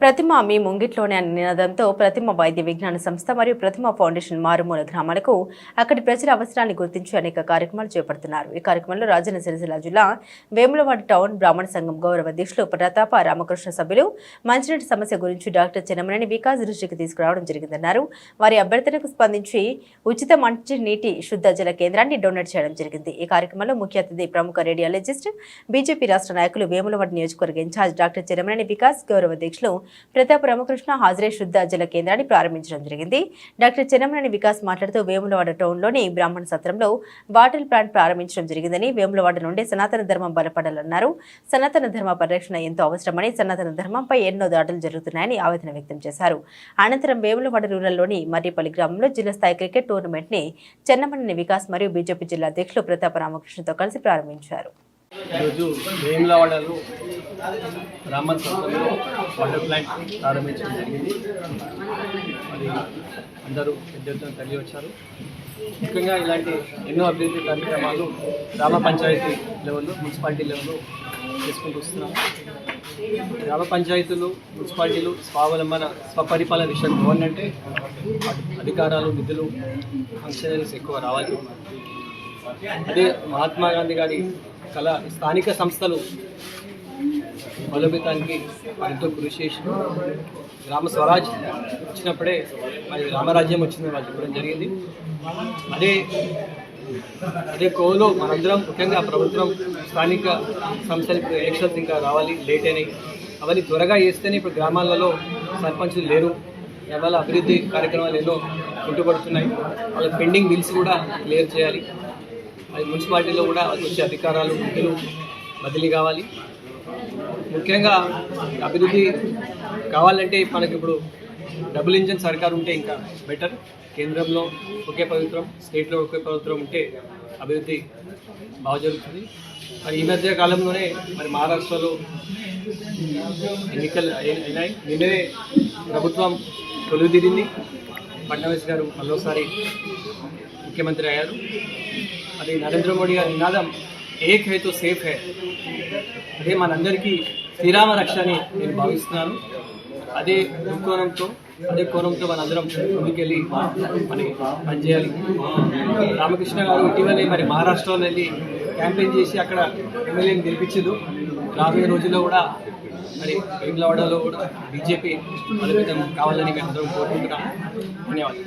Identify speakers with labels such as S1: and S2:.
S1: ప్రతిమ మీ ముంగిట్లోనే అనే నినాదంతో ప్రతిమ వైద్య విజ్ఞాన సంస్థ మరియు ప్రతిమ ఫౌండేషన్ మారుమూల గ్రామాలకు అక్కడి ప్రజల అవసరాన్ని గుర్తించి అనేక కార్యక్రమాలు చేపడుతున్నారు. ఈ కార్యక్రమంలో రాజన్న సిరిసిల్ల జిల్లా వేములవాడ టౌన్ బ్రాహ్మణ సంఘం గౌరవ అధ్యక్షులు ప్రతాప రామకృష్ణ సభ్యులు మంచినీటి సమస్య గురించి డాక్టర్ చెన్నమనేని వికాస్ దృష్టికి తీసుకురావడం జరిగిందన్నారు. వారి అభ్యర్థనకు స్పందించి ఉచిత మంచినీటి శుద్ధ జల కేంద్రాన్ని డొనేట్ చేయడం జరిగింది. ఈ కార్యక్రమంలో ముఖ్య అతిథి ప్రముఖ రేడియాలజిస్ట్ బీజేపీ రాష్ట్ర నాయకులు వేములవాడ నియోజకవర్గ ఇన్ఛార్జ్ డాక్టర్ చెన్నమనేని వికాస్ గౌరవ అధ్యక్షులు ప్రతాప రామకృష్ణ హాజరై శుద్ధ జల కేంద్రాన్ని ప్రారంభించడం జరిగింది. డాక్టర్ చెన్నమనేని వికాస్ మాట్లాడుతూ వేములవాడ టౌన్లోని బ్రాహ్మణ సత్రంలో బాటిల్ ప్లాంట్ ప్రారంభించడం జరిగిందని, వేములవాడ నుండి సనాతన ధర్మం బలపడాలన్నారు. సనాతన ధర్మ పరిరక్షణ ఎంతో అవసరమని, సనాతన ధర్మంపై ఎన్నో దాడులు జరుగుతున్నాయని ఆవేదన వ్యక్తం చేశారు. అనంతరం వేములవాడ రూరల్లోని మర్రిపల్లి గ్రామంలో జిల్లా స్థాయి క్రికెట్ టోర్నమెంట్ ని చెన్నమనేని వికాస్ మరియు బీజేపీ జిల్లా అధ్యక్షులు ప్రతాప రామకృష్ణతో కలిసి ప్రారంభించారు.
S2: ఈరోజు వేములవాడలో బ్రాహ్మణ సంస్థలో వాటర్ ప్లాంట్ ప్రారంభించడం జరిగింది. అది అందరూ పెద్ద ఎత్తున తరలి వచ్చారు. ముఖ్యంగా ఇలాంటి ఎన్నో అభివృద్ధి కార్యక్రమాలు గ్రామ పంచాయతీ లెవెల్లో, మున్సిపాలిటీ లెవెల్లో చేసుకుంటూ వస్తున్నాము. గ్రామ పంచాయతీలు, మున్సిపాలిటీలు స్వావలంబన, స్వపరిపాలన విషయం బాగుందంటే అధికారాలు, నిధులు, ఫంక్షనరీస్ ఎక్కువ రావాలి. అదే మహాత్మా గాంధీ గారి కళ స్థానిక సంస్థలు బలోపేతానికి ఎంతో కృషి చేసి గ్రామ స్వరాజ్ వచ్చినప్పుడే మరి రామరాజ్యం వచ్చిందని వాళ్ళు చెప్పడం జరిగింది. అదే కోలో మనందరం ముఖ్యంగా ప్రభుత్వం స్థానిక సంస్థలు ఇప్పుడు ఎలక్షన్స్ ఇంకా రావాలి, లేట్ అయినాయి. అవన్నీ త్వరగా చేస్తేనే ఇప్పుడు గ్రామాలలో సర్పంచులు లేరు, వాళ్ళ అభివృద్ధి కార్యక్రమాలు ఎన్నో కుంటుపడుతున్నాయి. వాళ్ళ పెండింగ్ బిల్స్ కూడా క్లియర్ చేయాలి. అది మున్సిపాలిటీలో కూడా వచ్చే అధికారాలు, నిధులు బదిలీ కావాలి. ముఖ్యంగా అభివృద్ధి కావాలంటే మనకి ఇప్పుడు డబుల్ ఇంజన్ సర్కార్ ఉంటే ఇంకా బెటర్. కేంద్రంలో ఒకే ప్రభుత్వం, స్టేట్లో ఒకే ప్రభుత్వం ఉంటే అభివృద్ధి బాగా జరుగుతుంది. మరి ఈ మధ్య కాలంలోనే మరి మహారాష్ట్రలో ఎన్నికలు అయినాయి. నిన్ననే ప్రభుత్వం కొలువుదీరింది. ఫడ్నవీస్ గారు మరోసారి ముఖ్యమంత్రి అయ్యారు. అది నరేంద్ర మోడీ గారి నినాదం ఏక్ హై తో సేఫ్ హై. అదే మనందరికీ శ్రీరామ రక్ష అని నేను భావిస్తున్నాను. అదే కోణంతో మనందరం ముందుకెళ్ళి మరి పనిచేయాలి. రామకృష్ణ గారు ఇటీవలే మరి మహారాష్ట్రలో వెళ్ళి క్యాంపెయిన్ చేసి అక్కడ ఎమ్మెల్యేని గెలిపించారు. రాబోయే రోజుల్లో కూడా మరి వేములవాడలో కూడా బీజేపీ బలోపేతం కావాలని మేము అందరం కోరుకుంటున్నాం. ధన్యవాదాలు.